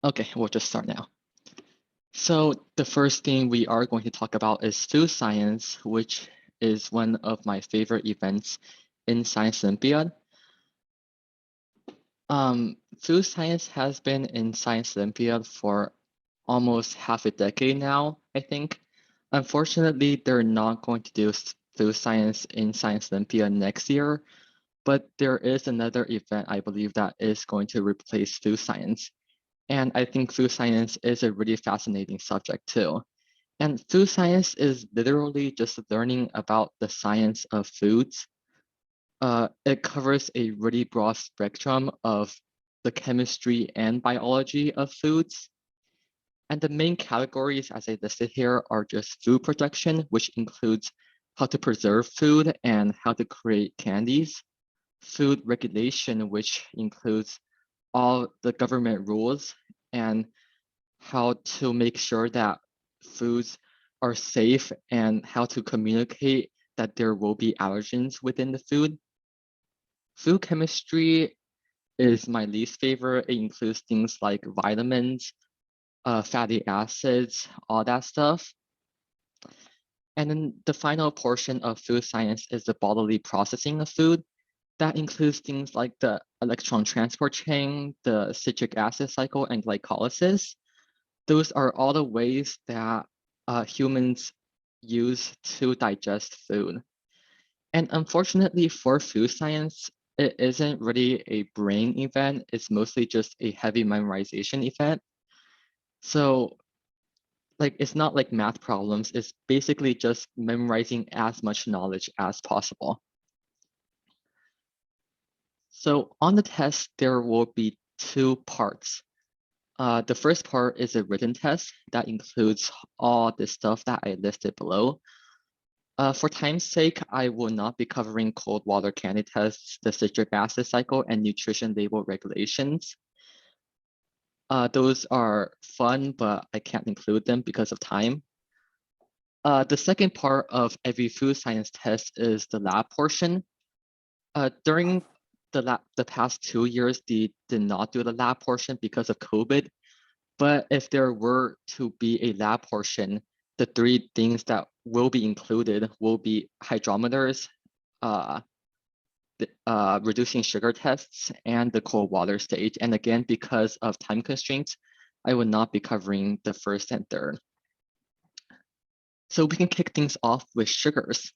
Okay, we'll just start now. So the first thing we are going to talk about is food science, which is one of my favorite events in Science Olympiad. Food science has been in Science Olympiad for almost half a decade now, I think. Unfortunately, they're not going to do food science in Science Olympiad next year, but there is another event I believe that is going to replace food science. And I think food science is a really fascinating subject too. And food science is literally just learning about the science of foods. It covers a really broad spectrum of the chemistry and biology of foods. And the main categories, as I listed here, are just food production, which includes how to preserve food and how to create candies, food regulation, which includes all the government rules and how to make sure that foods are safe and how to communicate that there will be allergens within the food. Food chemistry is my least favorite. It includes things like vitamins, fatty acids, all that stuff. And then the final portion of food science is the bodily processing of food. That includes things like the electron transport chain, the citric acid cycle, and glycolysis. Those are all the ways that humans use to digest food. And unfortunately for food science, it isn't really a brain event. It's mostly just a heavy memorization event. So like it's not like math problems. It's basically just memorizing as much knowledge as possible. So on the test, there will be two parts. The first part is a written test that includes all the stuff that I listed below. For time's sake, I will not be covering cold water candy tests, the citric acid cycle, and nutrition label regulations. Those are fun, but I can't include them because of time. The second part of every food science test is the lab portion. During the past 2 years, they did not do the lab portion because of COVID. But if there were to be a lab portion, the three things that will be included will be hydrometers, uh, reducing sugar tests, and the cold water stage. And again, because of time constraints, I will not be covering the first and third. So we can kick things off with sugars.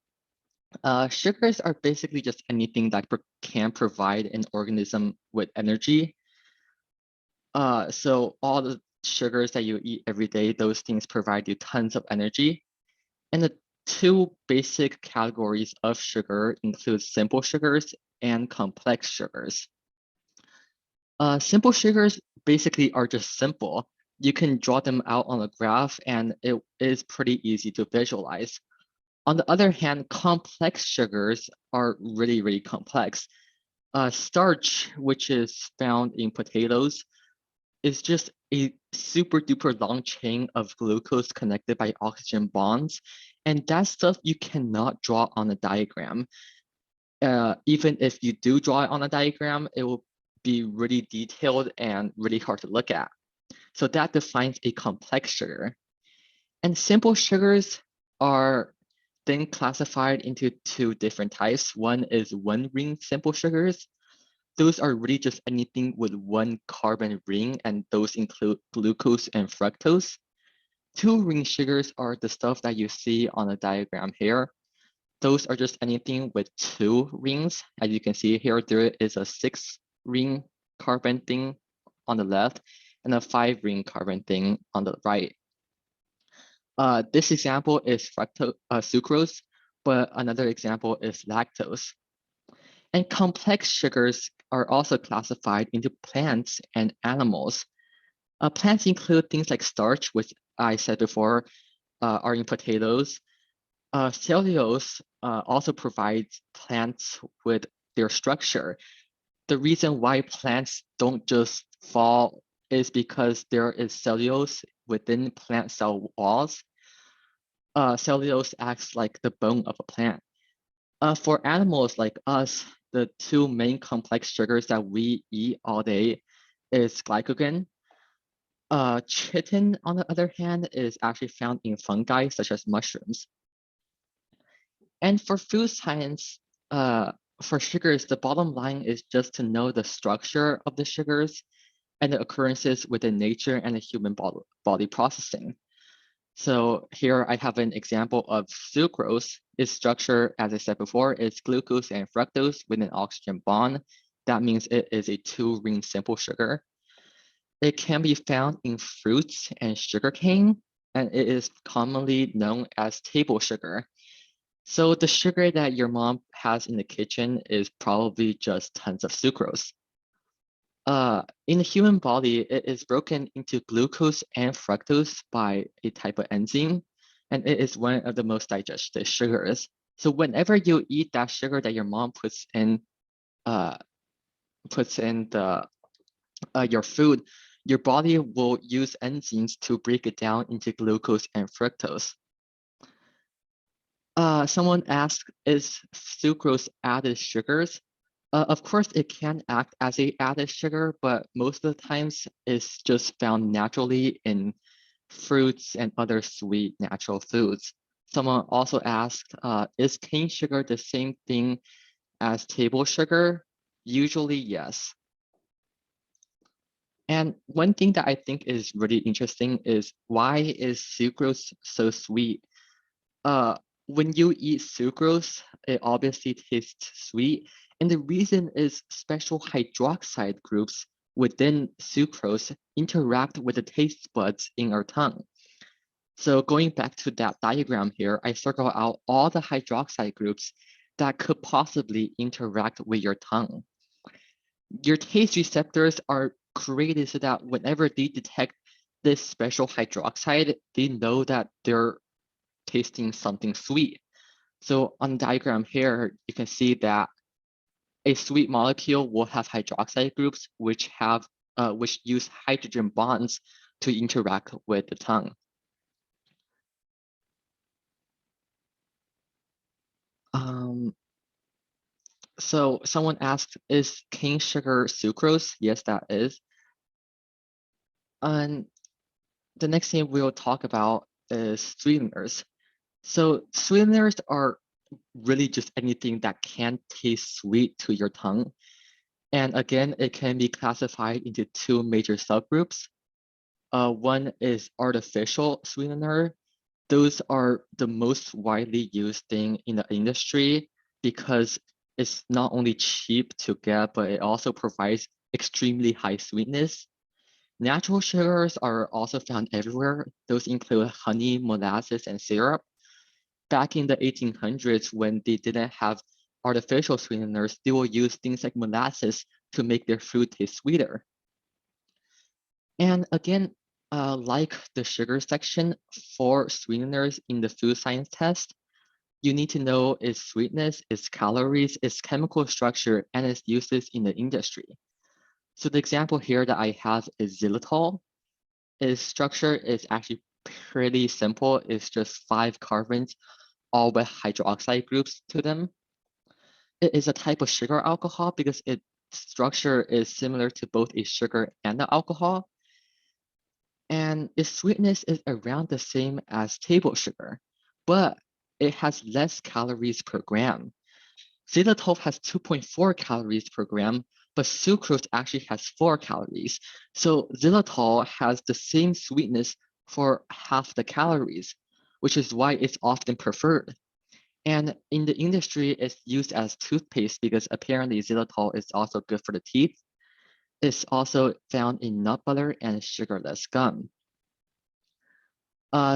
Sugars are basically just anything that can provide an organism with energy. So all the sugars that you eat every day, those things provide you tons of energy. And the two basic categories of sugar include simple sugars and complex sugars. Simple sugars basically are just simple. You can draw them out on a graph and it is pretty easy to visualize. On the other hand, complex sugars are really, really complex. Starch, which is found in potatoes, is just a super duper long chain of glucose connected by oxygen bonds. And that stuff you cannot draw on a diagram. Even if you do draw it on a diagram, it will be really detailed and really hard to look at. So that defines a complex sugar. And simple sugars are then classified into two different types. One is one-ring simple sugars. Those are really just anything with one carbon ring, and those include glucose and fructose. Two-ring sugars are the stuff that you see on the diagram here. Those are just anything with two rings. As you can see here, there is a six-ring carbon thing on the left and a five-ring carbon thing on the right. This example is sucrose, but another example is lactose. And complex sugars are also classified into plants and animals. Plants include things like starch, which I said before are in potatoes. Cellulose also provides plants with their structure. The reason why plants don't just fall is because there is cellulose within plant cell walls. Cellulose acts like the bone of a plant. For animals like us, the two main complex sugars that we eat all day is glycogen. Chitin, on the other hand, is actually found in fungi such as mushrooms. And for food science, for sugars, the bottom line is just to know the structure of the sugars and the occurrences within nature and the human body processing. So here I have an example of sucrose. Its structure, as I said before, is glucose and fructose with an oxygen bond. That means it is a two-ring simple sugar. It can be found in fruits and sugarcane, and it is commonly known as table sugar. So the sugar that your mom has in the kitchen is probably just tons of sucrose. In the human body, it is broken into glucose and fructose by a type of enzyme, and it is one of the most digested sugars. So whenever you eat that sugar that your mom uh, puts in the your food, your body will use enzymes to break it down into glucose and fructose. Someone asked, is sucrose added sugars? Of course, it can act as a added sugar, but most of the times it's just found naturally in fruits and other sweet natural foods. Someone also asked, is cane sugar the same thing as table sugar? Usually, yes. And one thing that I think is really interesting is, why is sucrose so sweet? Uh, when you eat sucrose, it obviously tastes sweet. And the reason is special hydroxide groups within sucrose interact with the taste buds in our tongue. So going back to that diagram here, I circle out all the hydroxide groups that could possibly interact with your tongue. Your taste receptors are created so that whenever they detect this special hydroxide, they know that they're tasting something sweet. So on the diagram here, you can see that a sweet molecule will have hydroxide groups which use hydrogen bonds to interact with the tongue. So someone asked, is cane sugar sucrose? Yes, that is. And the next thing we'll talk about is sweeteners. So sweeteners are really just anything that can taste sweet to your tongue. And again, it can be classified into two major subgroups. One is artificial sweetener. Those are the most widely used thing in the industry because it's not only cheap to get, but it also provides extremely high sweetness. Natural sugars are also found everywhere. Those include honey, molasses, and syrup. Back in the 1800s, when they didn't have artificial sweeteners, they will use things like molasses to make their food taste sweeter. And again, like the sugar section, for sweeteners in the food science test, you need to know its sweetness, its calories, its chemical structure, and its uses in the industry. So the example here that I have is xylitol. Its structure is actually pretty simple. It's just 5 carbons, all with hydroxide groups to them. It is a type of sugar alcohol because its structure is similar to both a sugar and an alcohol. And its sweetness is around the same as table sugar, but it has less calories per gram. Xylitol has 2.4 calories per gram, but sucrose actually has 4 calories. So xylitol has the same sweetness for half the calories, which is why it's often preferred. And in the industry, it's used as toothpaste because apparently xylitol is also good for the teeth. It's also found in nut butter and sugarless gum.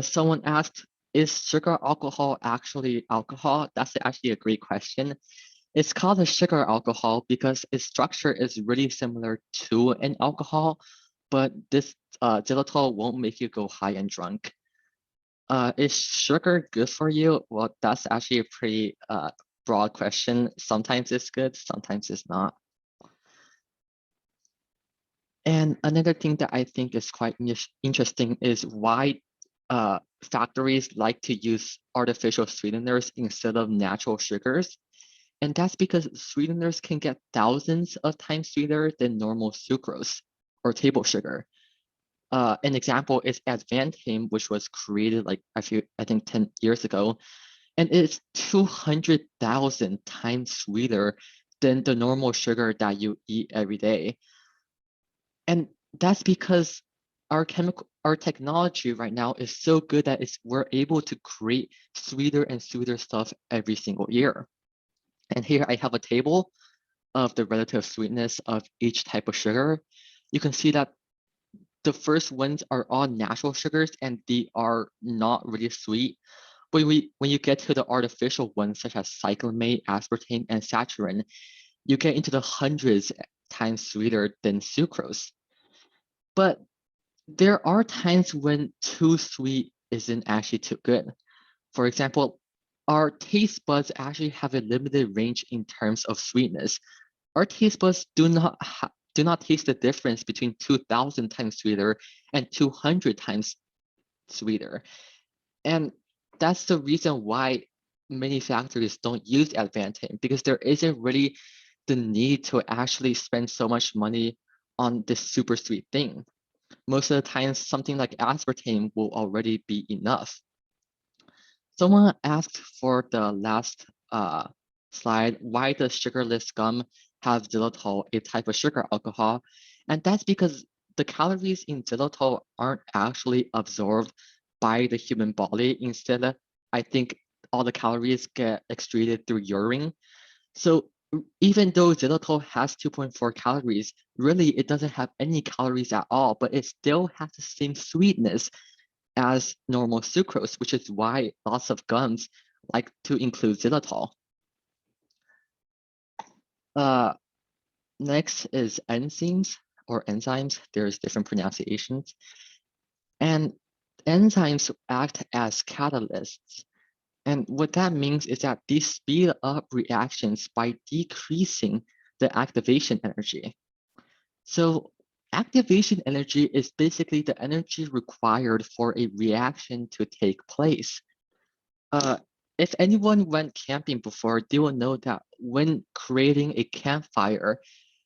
Someone asked, is sugar alcohol actually alcohol? That's actually a great question. It's called a sugar alcohol because its structure is really similar to an alcohol, but this xylitol won't make you go high and drunk. Is sugar good for you? Well, that's actually a pretty broad question. Sometimes it's good, sometimes it's not. And another thing that I think is quite interesting is why factories like to use artificial sweeteners instead of natural sugars. And that's because sweeteners can get thousands of times sweeter than normal sucrose or table sugar. An example is Advantame, which was created like I think 10 years ago, and it's 200,000 times sweeter than the normal sugar that you eat every day. And that's because our technology right now is so good that we're able to create sweeter and sweeter stuff every single year. And here I have a table of the relative sweetness of each type of sugar. You can see that the first ones are all natural sugars and they are not really sweet. But when you get to the artificial ones such as cyclamate, aspartame, and saccharin, you get into the hundreds times sweeter than sucrose. But there are times when too sweet isn't actually too good. For example, our taste buds actually have a limited range in terms of sweetness. Our taste buds do not taste the difference between 2,000 times sweeter and 200 times sweeter. And that's the reason why many factories don't use Advantame, because there isn't really the need to actually spend so much money on this super sweet thing. Most of the time, something like aspartame will already be enough. Someone asked for the last slide, why does sugarless gum have xylitol, a type of sugar alcohol? And that's because the calories in xylitol aren't actually absorbed by the human body. Instead, I think all the calories get excreted through urine. So even though xylitol has 2.4 calories, really it doesn't have any calories at all, but it still has the same sweetness as normal sucrose, which is why lots of gums like to include xylitol. Next is enzymes or enzymes. There's different pronunciations. And enzymes act as catalysts. And what that means is that they speed up reactions by decreasing the activation energy. So activation energy is basically the energy required for a reaction to take place. Uh, if anyone went camping before, they will know that when creating a campfire,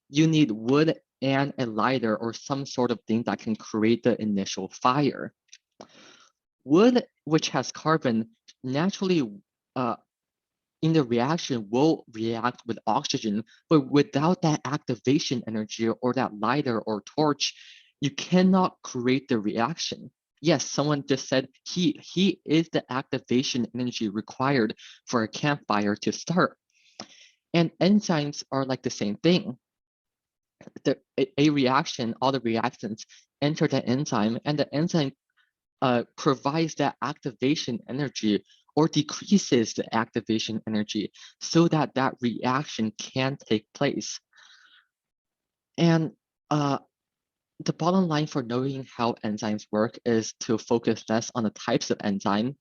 you need wood and a lighter or some sort of thing that can create the initial fire. Wood, which has carbon, naturally uh, in the reaction will react with oxygen, but without that activation energy or that lighter or torch, you cannot create the reaction. Yes, someone just said heat. Heat is the activation energy required for a campfire to start. And enzymes are like the same thing. A reaction, all the reactants enter the enzyme, and the enzyme provides that activation energy or decreases the activation energy so that that reaction can take place. And the bottom line for knowing how enzymes work is to focus less on the types of enzyme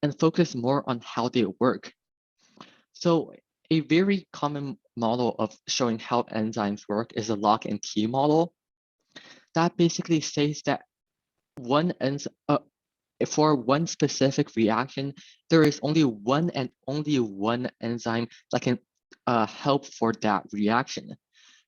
and focus more on how they work. So a very common model of showing how enzymes work is a lock and key model. That basically says that for one specific reaction, there is only one and only one enzyme that can help for that reaction.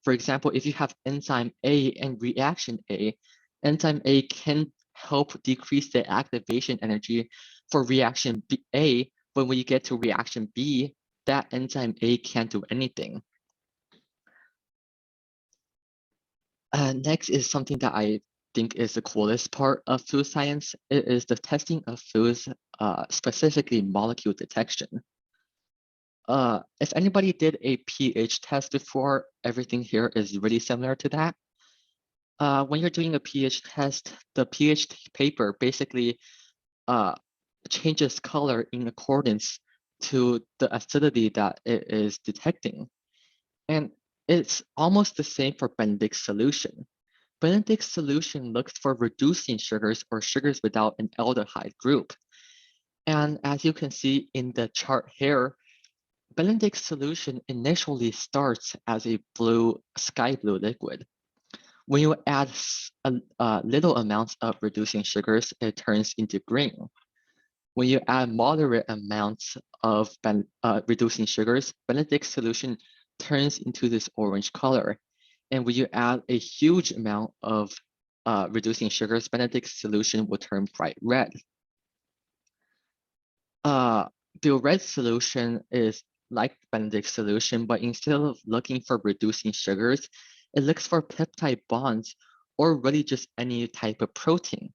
For example, if you have enzyme A and reaction A, enzyme A can help decrease the activation energy for reaction A, but when you get to reaction B, that enzyme A can't do anything. Next is something that I think is the coolest part of food science. It is the testing of foods, specifically molecule detection. If anybody did a pH test before, everything here is really similar to that. When you're doing a pH test, the pH paper basically changes color in accordance to the acidity that it is detecting. And it's almost the same for Benedict's solution. Benedict's solution looks for reducing sugars or sugars without an aldehyde group. And as you can see in the chart here, Benedict's solution initially starts as a sky blue liquid. When you add little amounts of reducing sugars, it turns into green. When you add moderate amounts of reducing sugars, Benedict's solution turns into this orange color. And when you add a huge amount of reducing sugars, Benedict's solution will turn bright red. Billred's solution is like Benedict's solution, but instead of looking for reducing sugars, it looks for peptide bonds or really just any type of protein.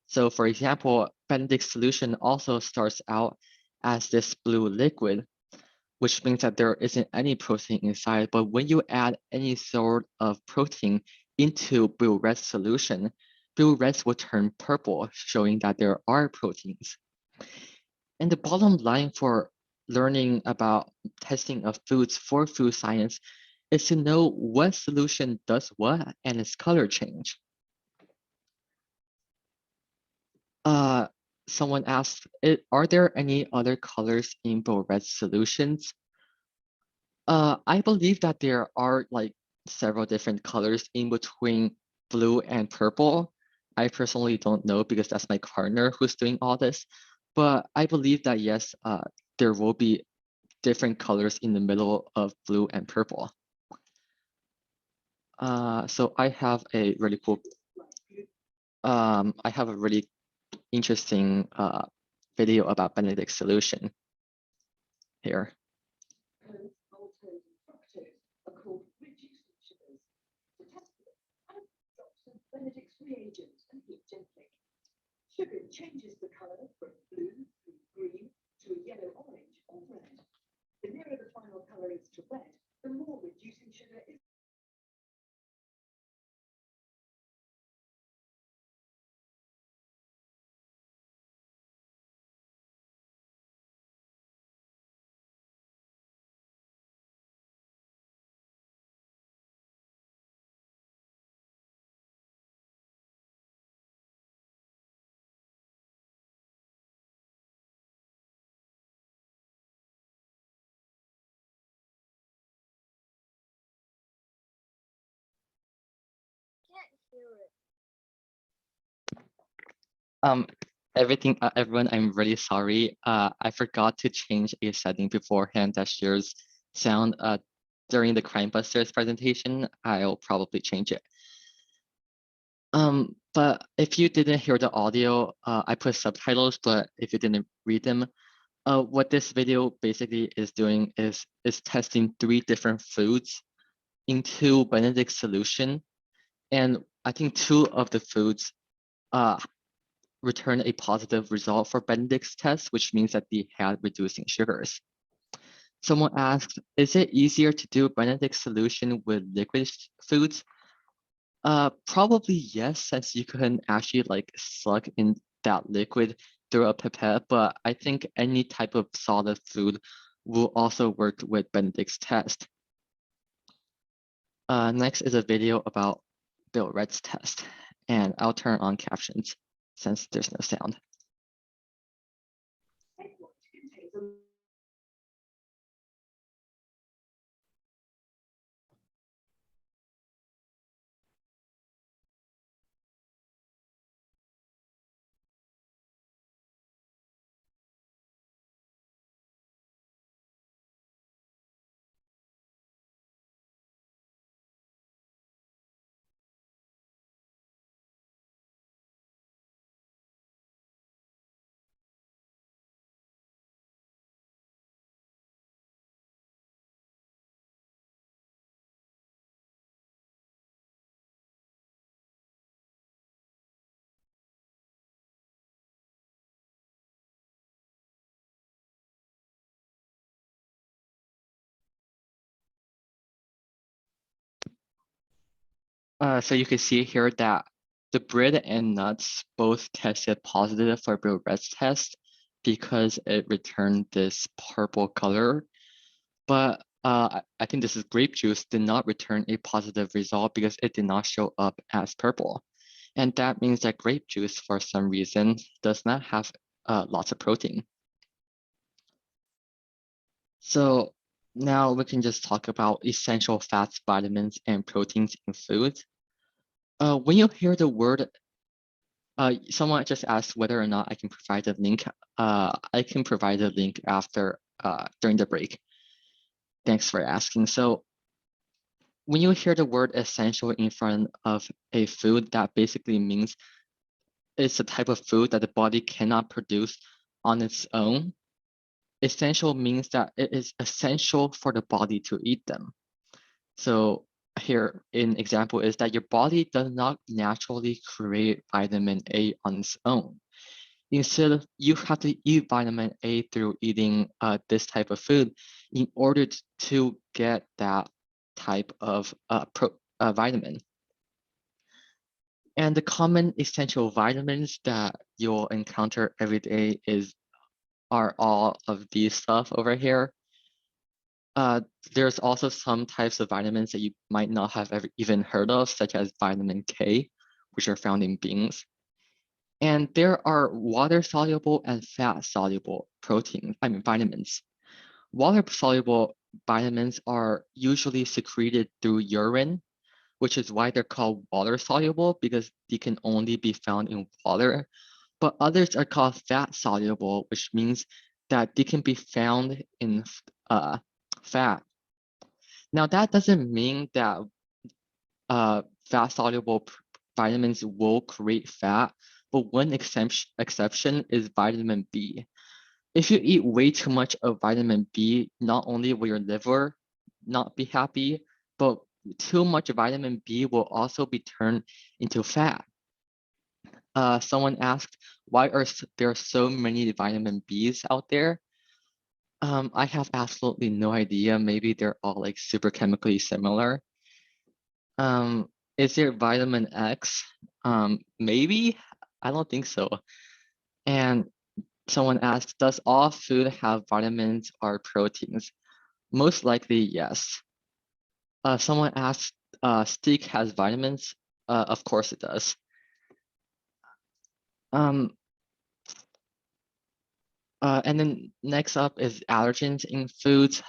So for example, Benedict's solution also starts out as this blue liquid, which means that there isn't any protein inside. But when you add any sort of protein into Billred's solution, Billred's will turn purple, showing that there are proteins. And the bottom line for learning about testing of foods for food science is to know what solution does what and its color change. Someone asked, are there any other colors in Billred's solutions? I believe that there are like several different colors in between blue and purple. I personally don't know because that's my partner who's doing all this, but I believe that yes, there will be different colors in the middle of blue and purple. So I have a really cool, I have a really interesting video about Benedict's solution here. Benedict's reagent and heat gently. Sugar changes the color from blue to green to a yellow, orange, or red. The nearer the final color is to red, the more reducing sugar is. Everyone, I'm really sorry. I forgot to change a setting beforehand that shares sound during the Crimebusters presentation. I'll probably change it. But if you didn't hear the audio, I put subtitles, but if you didn't read them, what this video basically is doing is testing 3 different foods into Benedict's solution. And I think 2 of the foods return a positive result for Benedict's test, which means that they had reducing sugars. Someone asked, is it easier to do Benedict's solution with liquid foods? Probably yes, since you can actually like suck in that liquid through a pipette, but I think any type of solid food will also work with Benedict's test. Next is a video about Billred's test, and I'll turn on captions since there's no sound. So you can see here that the bread and nuts both tested positive for Billred's test because it returned this purple color. But I think this is grape juice did not return a positive result because it did not show up as purple. And that means that grape juice, for some reason, does not have lots of protein. So now we can just talk about essential fats, vitamins, and proteins in food. When you hear the word, someone just asked whether or not I can provide a link. I can provide a link after during the break. Thanks for asking. So when you hear the word essential in front of a food, that basically means it's a type of food that the body cannot produce on its own. Essential means that it is essential for the body to eat them. So here an example is that your body does not naturally create vitamin A on its own. Instead, you have to eat vitamin A through eating this type of food in order to get that type of vitamin. And the common essential vitamins that you'll encounter every day are all of these stuff over here. There's also some types of vitamins that you might not have ever even heard of, such as vitamin K, which are found in beans. And there are water-soluble and fat-soluble vitamins. Water-soluble vitamins are usually secreted through urine, which is why they're called water-soluble, because they can only be found in water. But others are called fat-soluble, which means that they can be found in fat. Now, that doesn't mean that fat-soluble vitamins will create fat, but one exception is vitamin B. If you eat way too much of vitamin B, not only will your liver not be happy, but too much vitamin B will also be turned into fat. Someone asked, why are there so many vitamin Bs out there? I have absolutely no idea. Maybe they're all like super chemically similar. Is there vitamin X? Maybe, I don't think so. And someone asked, does all food have vitamins or proteins? Most likely, yes. Someone asked, steak has vitamins? Of course it does. And then next up is allergens in foods.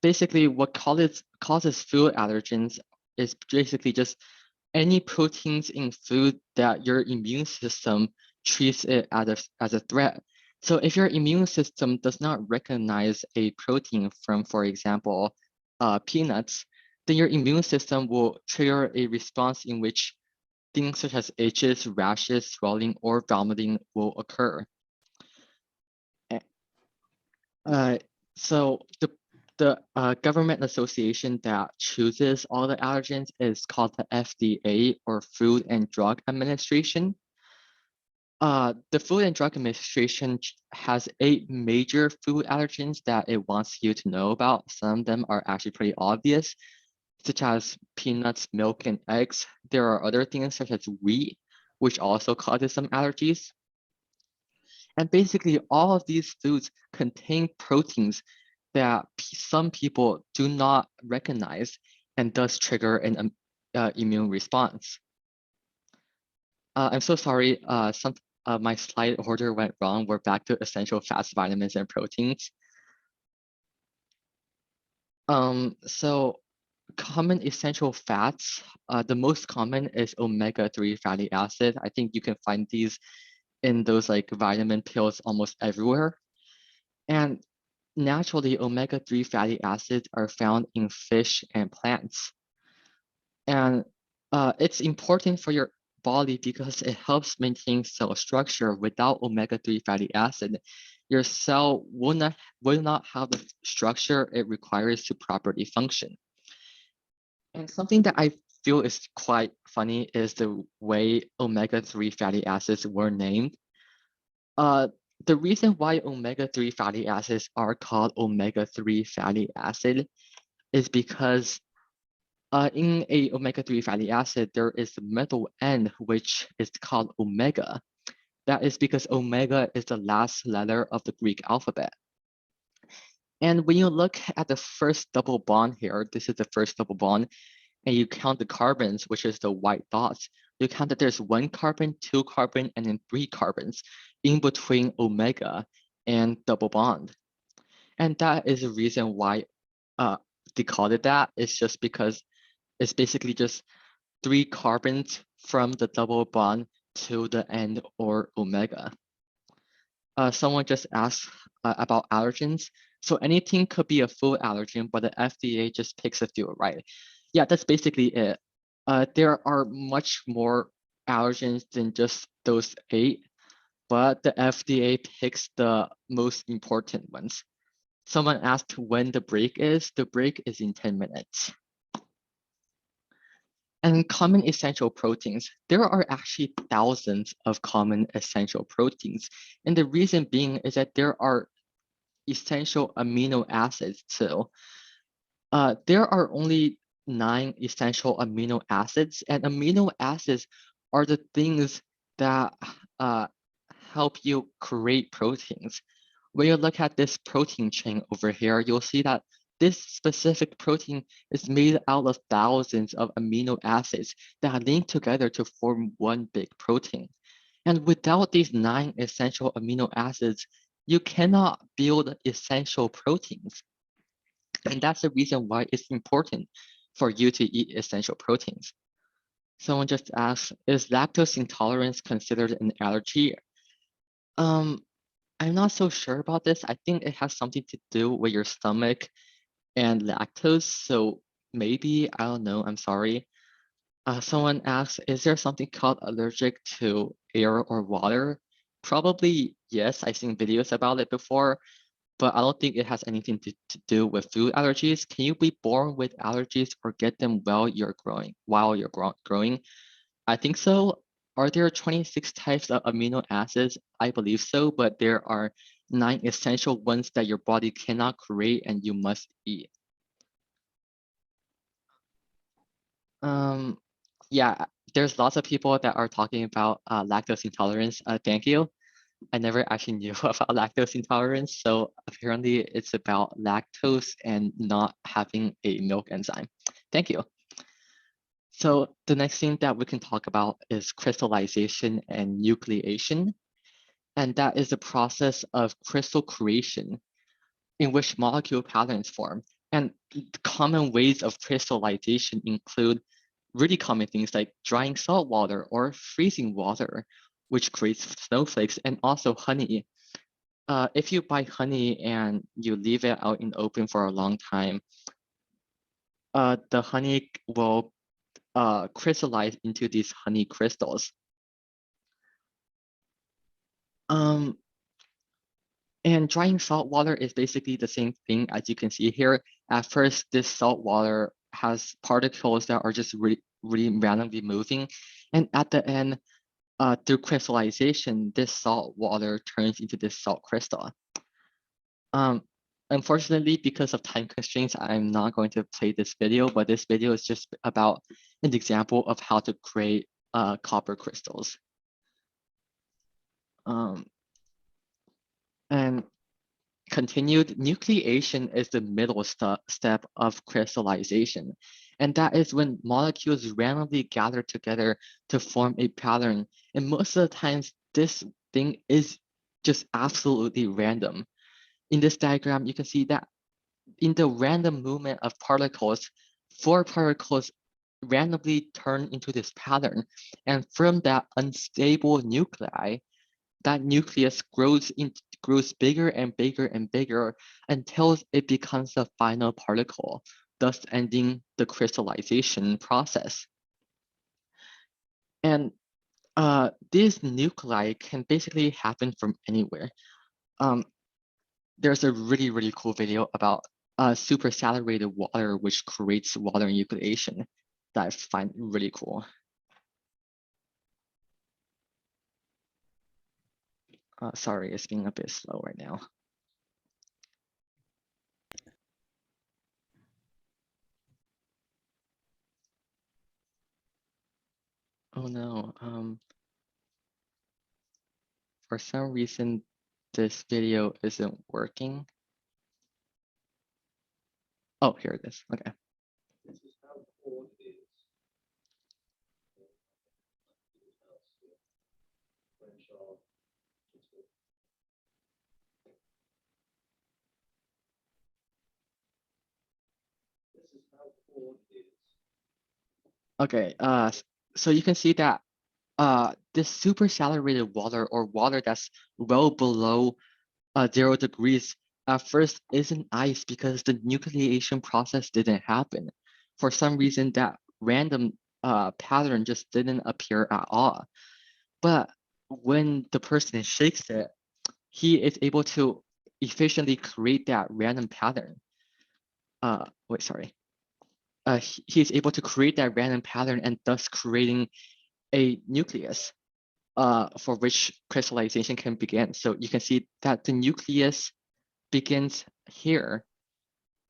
Basically, what causes food allergens is basically just any proteins in food that your immune system treats it as a threat. So if your immune system does not recognize a protein from, for example, peanuts, then your immune system will trigger a response in which things such as itches, rashes, swelling, or vomiting will occur. So the government association that chooses all the allergens is called the FDA, or Food and Drug Administration. The Food and Drug Administration has 8 major food allergens that it wants you to know about. Some of them are actually pretty obvious, such as peanuts, milk, and eggs. There are other things such as wheat, which also causes some allergies. And basically, all of these foods contain proteins that some people do not recognize and thus trigger an immune response. I'm so sorry, my slide order went wrong. We're back to essential fats, vitamins, and proteins. So common essential fats, the most common is omega-3 fatty acid. I think you can find these in those like vitamin pills almost everywhere. And naturally, omega-3 fatty acids are found in fish and plants. And it's important for your body because it helps maintain cell structure. Without omega-3 fatty acid, your cell will not have the structure it requires to properly function. And something that I feel is quite funny is the way omega-3 fatty acids were named. The reason why omega-3 fatty acids are called omega-3 fatty acid is because in a omega-3 fatty acid, there is the middle end, which is called omega. That is because omega is the last letter of the Greek alphabet. And when you look at the first double bond here, this is the first double bond, and you count the carbons, which is the white dots, you count that there's 1 carbon, 2 carbon, and then 3 carbons in between omega and double bond. And that is the reason why they called it that. It's just because it's basically just 3 carbons from the double bond to the end, or omega. Someone just asked about allergens. So anything could be a food allergen, but the FDA just picks a few, right? Yeah, that's basically it. There are much more allergens than just those 8, but the FDA picks the most important ones. Someone asked when the break is. The break is in 10 minutes. And common essential proteins. There are actually thousands of common essential proteins. And the reason being is that there are essential amino acids too. There are only 9 essential amino acids, and amino acids are the things that uh, help you create proteins. When you look at this protein chain over here, you'll see that this specific protein is made out of thousands of amino acids that link together to form one big protein. And without these 9 essential amino acids, you cannot build essential proteins. And that's the reason why it's important for you to eat essential proteins. Someone just asked, is lactose intolerance considered an allergy? I'm not so sure about this. I think it has something to do with your stomach and lactose. So maybe, I don't know, I'm sorry. Someone asked, is there something called allergic to air or water? Probably yes, I've seen videos about it before, but I don't think it has anything to do with food allergies. Can you be born with allergies or get them while you're growing? Growing? I think so. Are there 26 types of amino acids? I believe so, but there are 9 essential ones that your body cannot create and you must eat. Yeah, there's lots of people that are talking about lactose intolerance. Thank you. I never actually knew about lactose intolerance. So apparently it's about lactose and not having a milk enzyme. Thank you. So the next thing that we can talk about is crystallization and nucleation. And that is the process of crystal creation in which molecule patterns form. And common ways of crystallization include really common things like drying salt water or freezing water, which creates snowflakes, and also honey. If you buy honey and you leave it out in the open for a long time, the honey will crystallize into these honey crystals. And drying salt water is basically the same thing as you can see here. At first, this salt water has particles that are just really randomly moving. And at the end, through crystallization, this salt water turns into this salt crystal. Unfortunately, because of time constraints, I'm not going to play this video, but this video is just about an example of how to create copper crystals. And continued nucleation is the middle step of crystallization. And that is when molecules randomly gather together to form a pattern. And most of the times, this thing is just absolutely random. In this diagram, you can see that in the random movement of particles, 4 particles randomly turn into this pattern. And from that unstable nuclei, that nucleus grows bigger and bigger and bigger until it becomes the final particle, thus ending the crystallization process. And these nuclei can basically happen from anywhere. There's a really cool video about supersaturated water, which creates water nucleation that I find really cool. Sorry, it's being a bit slow right now. Oh no, for some reason, this video isn't working. Oh, here it is, okay. This is how cold it is. Okay, so you can see that this super saturated water or water that's well below 0 degrees at first isn't ice because the nucleation process didn't happen. For some reason, that random pattern just didn't appear at all. But when the person shakes it, he is able to efficiently create that random pattern. Wait, sorry. He is able to create that random pattern and thus creating a nucleus for which crystallization can begin. So you can see that the nucleus begins here.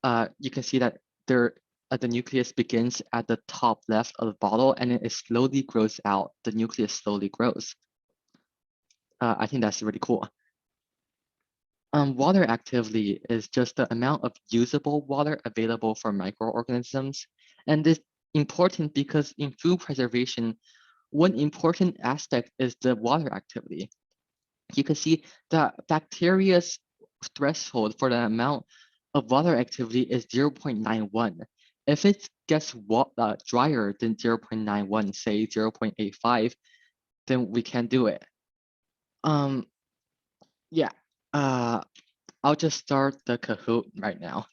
You can see that the nucleus begins at the top left of the bottle and it slowly grows out. The nucleus slowly grows. I think that's really cool. Water activity is just the amount of usable water available for microorganisms. And this important because in food preservation, one important aspect is the water activity. You can see that bacteria's threshold for the amount of water activity is 0.91. If it gets drier than 0.91, say 0.85, then we can do it. Yeah, I'll just start the Kahoot right now.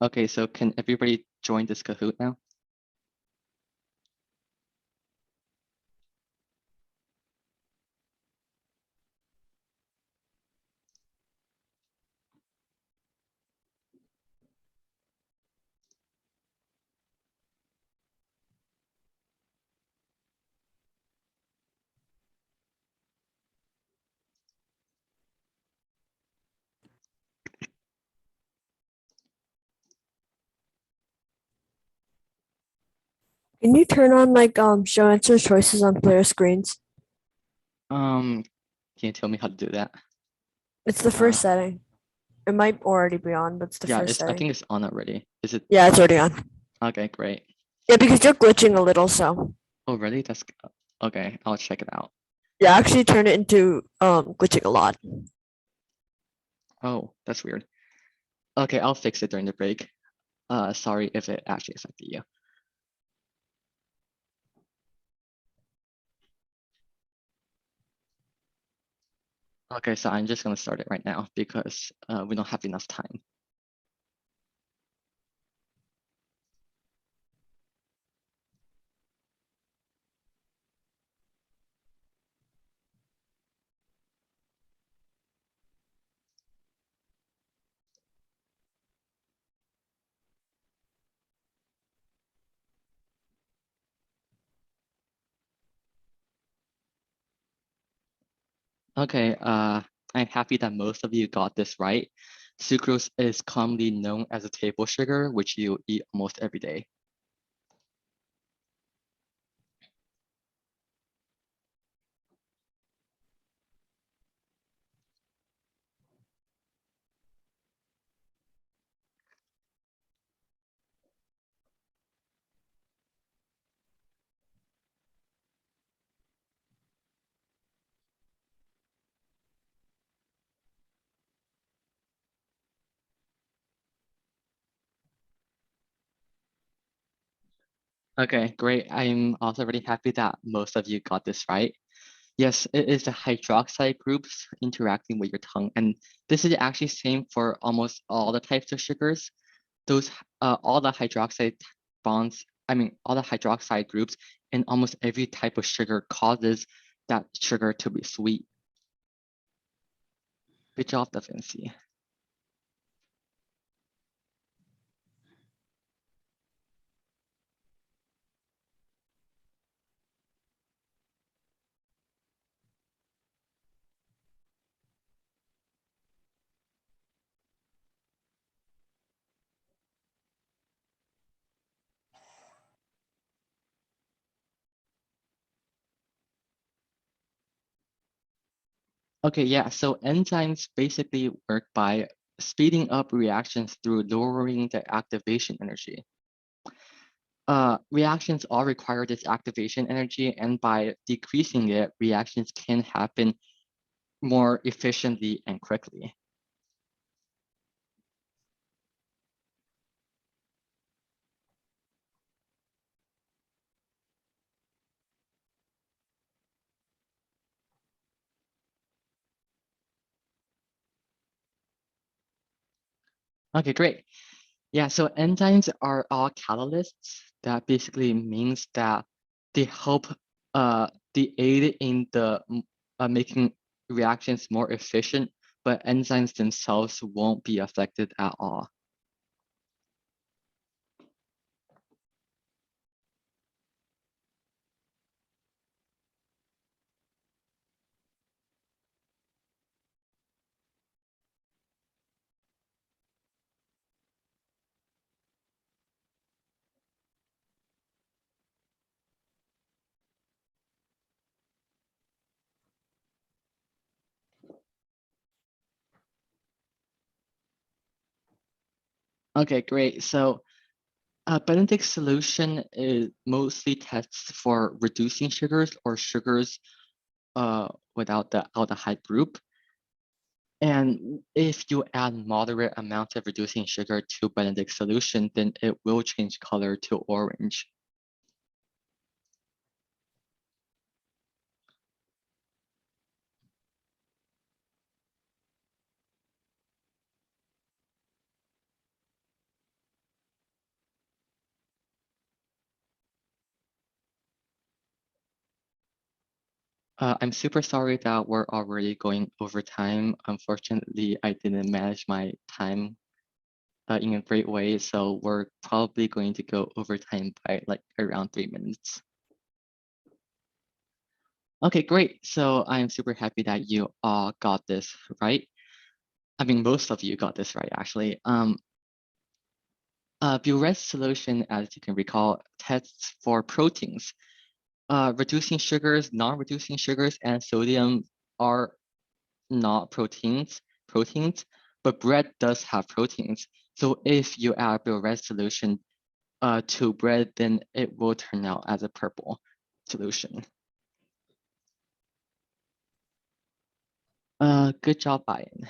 Okay, so can everybody join this Kahoot now? Can you turn on like show answer choices on player screens? Can you tell me how to do that? It's the first setting. It might already be on, but it's the Yeah, first I setting. think it's on already. Is it? Yeah, it's already on. Okay, great. Yeah, because you're glitching a little, so Oh, really? That's okay. I'll check it out. yeah, actually turn it into glitching a lot. Oh, that's weird. Okay, I'll fix it during the break. Sorry if it actually affected you. Okay, so I'm just gonna start it right now because we don't have enough time. Okay, I'm happy that most of you got this right. Sucrose is commonly known as a table sugar, which you eat almost every day. Okay, great. I'm also really happy that most of you got this right. Yes, it is the hydroxide groups interacting with your tongue. And this is actually same for almost all the types of sugars. Those all the hydroxide bonds, all the hydroxide groups in almost every type of sugar causes that sugar to be sweet. Good job, Da Vinci. Okay, yeah, so enzymes basically work by speeding up reactions through lowering the activation energy. Reactions all require this activation energy, and by decreasing it, reactions can happen more efficiently and quickly. Okay, great. Yeah, so enzymes are all catalysts. That basically means that they help, they aid in the making reactions more efficient, but enzymes themselves won't be affected at all. Okay, great. So Benedict solution is mostly tests for reducing sugars or sugars without the aldehyde group. And if you add moderate amounts of reducing sugar to Benedict solution, then it will change color to orange. I'm super sorry that we're already going over time. Unfortunately, I didn't manage my time in a great way, so we're probably going to go over time by like around 3 minutes. Okay, great. So I'm super happy that you all got this right. I mean, most of you got this right, actually. Buret solution, as you can recall, tests for proteins. Reducing sugars, non-reducing sugars, and sodium are not proteins, but bread does have proteins. So if you add Buret solution to bread, then it will turn out as a purple solution. Good job, Brian.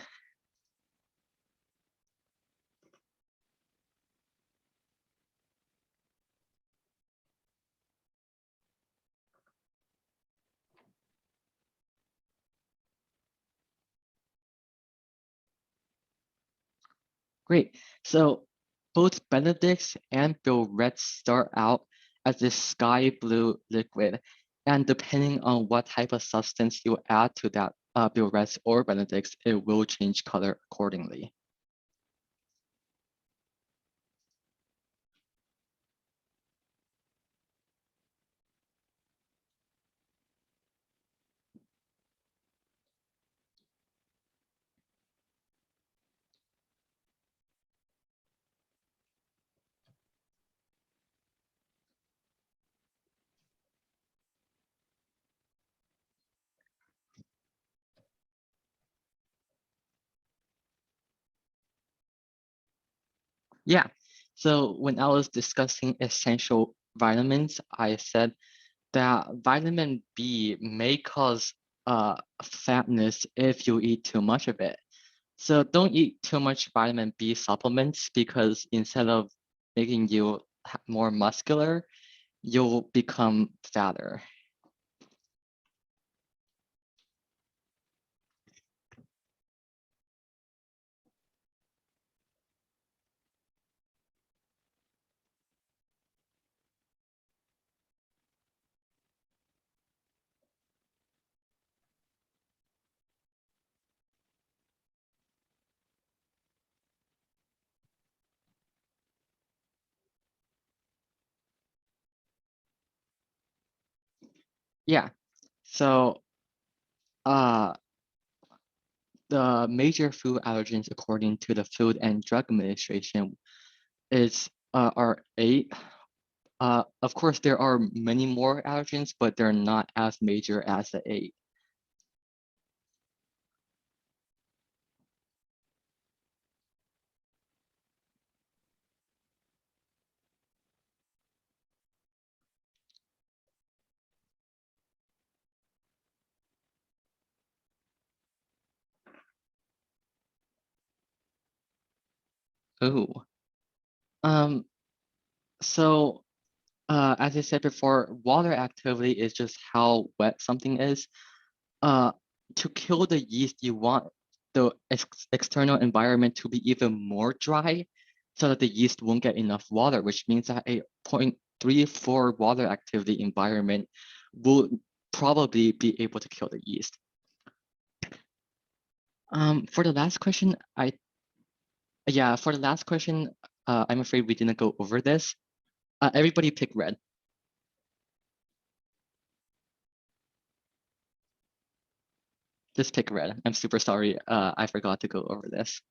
Great. So both Benedict's and Bilret's start out as this sky blue liquid. And depending on what type of substance you add to that Bilret's or Benedict's, it will change color accordingly. Yeah. So when I was discussing essential vitamins, I said that vitamin B may cause fatness if you eat too much of it. So don't eat too much vitamin B supplements because instead of making you more muscular, you'll become fatter. Yeah. So uh, the major food allergens according to the Food and Drug Administration is are 8. Of course, there are many more allergens, but they're not as major as the 8. Ooh. Um, so as I said before, water activity is just how wet something is. Uh, to kill the yeast, you want the external environment to be even more dry so that the yeast won't get enough water, which means that a 0.34 water activity environment will probably be able to kill the yeast. For the last question, I'm afraid we didn't go over this. Everybody pick red. Just pick red. I'm super sorry. I forgot to go over this.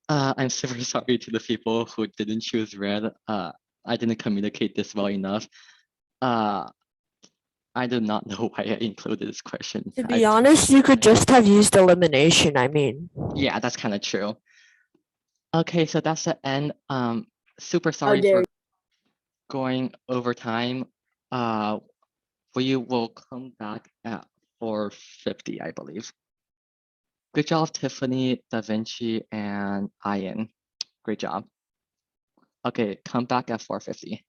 I'm super sorry to the people who didn't choose red. I didn't communicate this well enough. I do not know why I included this question. To be honest, you could just have used elimination, I mean. Yeah, that's kind of true. Okay, so that's the end. Super How sorry dare for going over time. We will come back at 4:50, I believe. Good job, Tiffany, Da Vinci, and Ian. Great job. Okay, come back at 4:50.